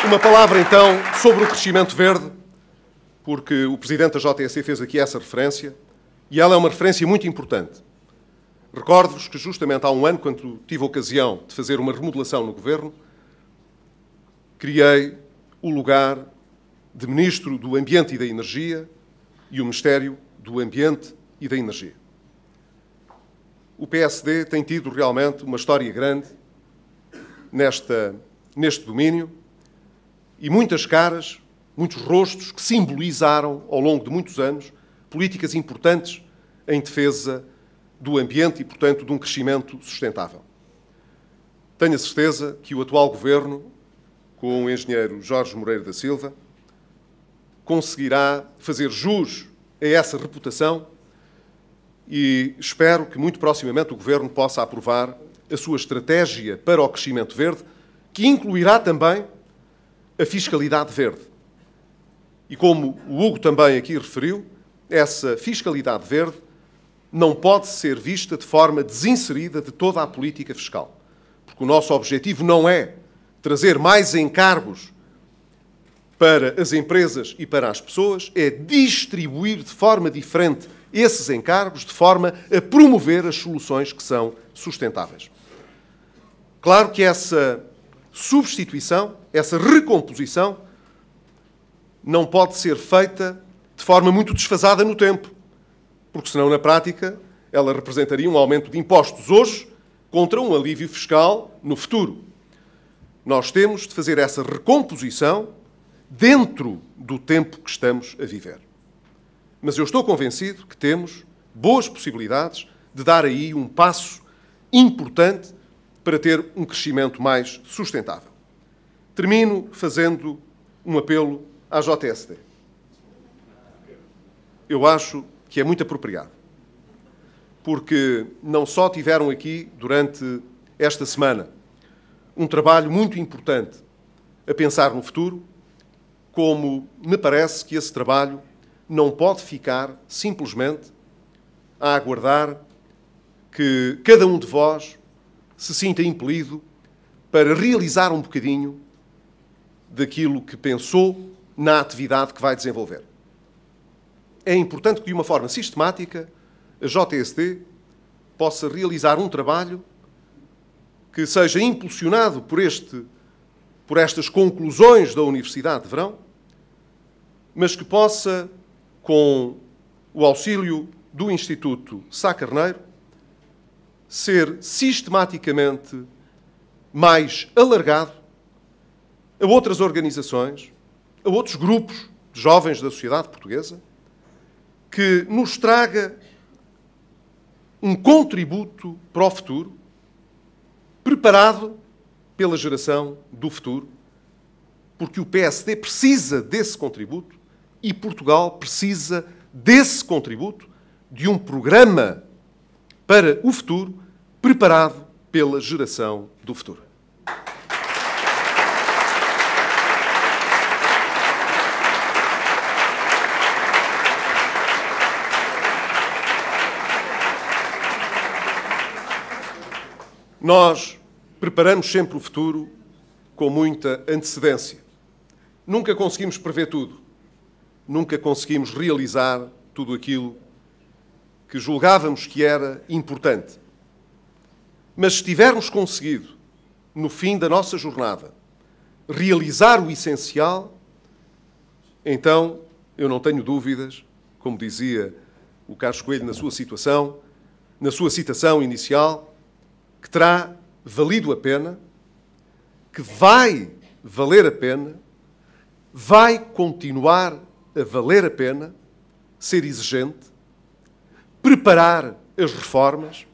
[SPEAKER 1] Uma palavra, então, sobre o crescimento verde, porque o Presidente da JSE fez aqui essa referência, e ela é uma referência muito importante. Recordo-vos que, justamente há um ano, quando tive a ocasião de fazer uma remodelação no Governo, criei o lugar de Ministro do Ambiente e da Energia e o Ministério do Ambiente e da Energia. O PSD tem tido realmente uma história grande neste domínio, e muitas caras, muitos rostos que simbolizaram, ao longo de muitos anos, políticas importantes em defesa do ambiente e, portanto, de um crescimento sustentável. Tenho a certeza que o atual Governo, com o engenheiro Jorge Moreira da Silva, conseguirá fazer jus a essa reputação e espero que muito proximamente o Governo possa aprovar a sua estratégia para o crescimento verde, que incluirá também a fiscalidade verde. E como o Hugo também aqui referiu, essa fiscalidade verde não pode ser vista de forma desinserida de toda a política fiscal. Porque o nosso objetivo não é trazer mais encargos para as empresas e para as pessoas, é distribuir de forma diferente esses encargos, de forma a promover as soluções que são sustentáveis. Claro que essa substituição, essa recomposição, não pode ser feita de forma muito desfasada no tempo, porque senão, na prática, ela representaria um aumento de impostos hoje contra um alívio fiscal no futuro. Nós temos de fazer essa recomposição dentro do tempo que estamos a viver. Mas eu estou convencido que temos boas possibilidades de dar aí um passo importante para ter um crescimento mais sustentável. Termino fazendo um apelo à JSD. Eu acho que é muito apropriado, porque não só tiveram aqui, durante esta semana, um trabalho muito importante a pensar no futuro, como me parece que esse trabalho não pode ficar simplesmente a aguardar que cada um de vós se sinta impelido para realizar um bocadinho daquilo que pensou na atividade que vai desenvolver. É importante que, de uma forma sistemática, a JSD possa realizar um trabalho que seja impulsionado por estas conclusões da Universidade de Verão, mas que possa, com o auxílio do Instituto Sá Carneiro, ser sistematicamente mais alargado a outras organizações, a outros grupos de jovens da sociedade portuguesa, que nos traga um contributo para o futuro, preparado pela geração do futuro, porque o PSD precisa desse contributo e Portugal precisa desse contributo, de um programa para o futuro, preparado pela geração do futuro. Nós preparamos sempre o futuro com muita antecedência. Nunca conseguimos prever tudo. Nunca conseguimos realizar tudo aquilo que julgávamos que era importante. Mas se tivermos conseguido, no fim da nossa jornada, realizar o essencial, então eu não tenho dúvidas, como dizia o Carlos Coelho na sua citação inicial, que terá valido a pena, que vai valer a pena, vai continuar a valer a pena ser exigente, preparar as reformas,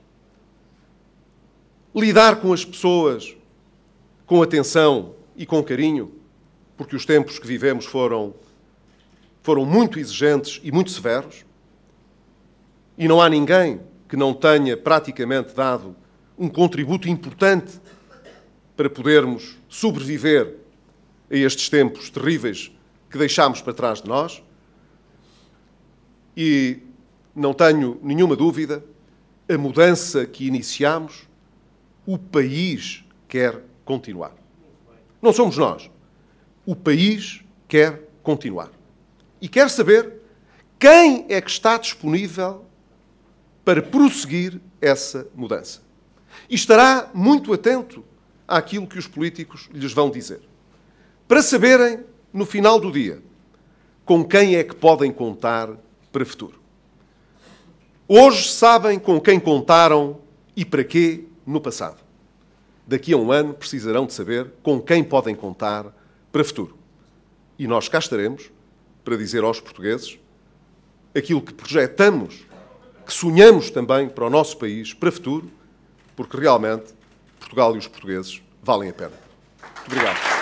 [SPEAKER 1] lidar com as pessoas com atenção e com carinho, porque os tempos que vivemos foram muito exigentes e muito severos, e não há ninguém que não tenha praticamente dado um contributo importante para podermos sobreviver a estes tempos terríveis que deixámos para trás de nós. E não tenho nenhuma dúvida, a mudança que iniciamos, o país quer continuar. Não somos nós. O país quer continuar. E quer saber quem é que está disponível para prosseguir essa mudança. E estará muito atento àquilo que os políticos lhes vão dizer. Para saberem, no final do dia, com quem é que podem contar para o futuro. Hoje sabem com quem contaram e para quê no passado. Daqui a um ano precisarão de saber com quem podem contar para o futuro. E nós cá estaremos para dizer aos portugueses aquilo que projetamos, que sonhamos também para o nosso país, para o futuro, porque realmente Portugal e os portugueses valem a pena. Muito obrigado.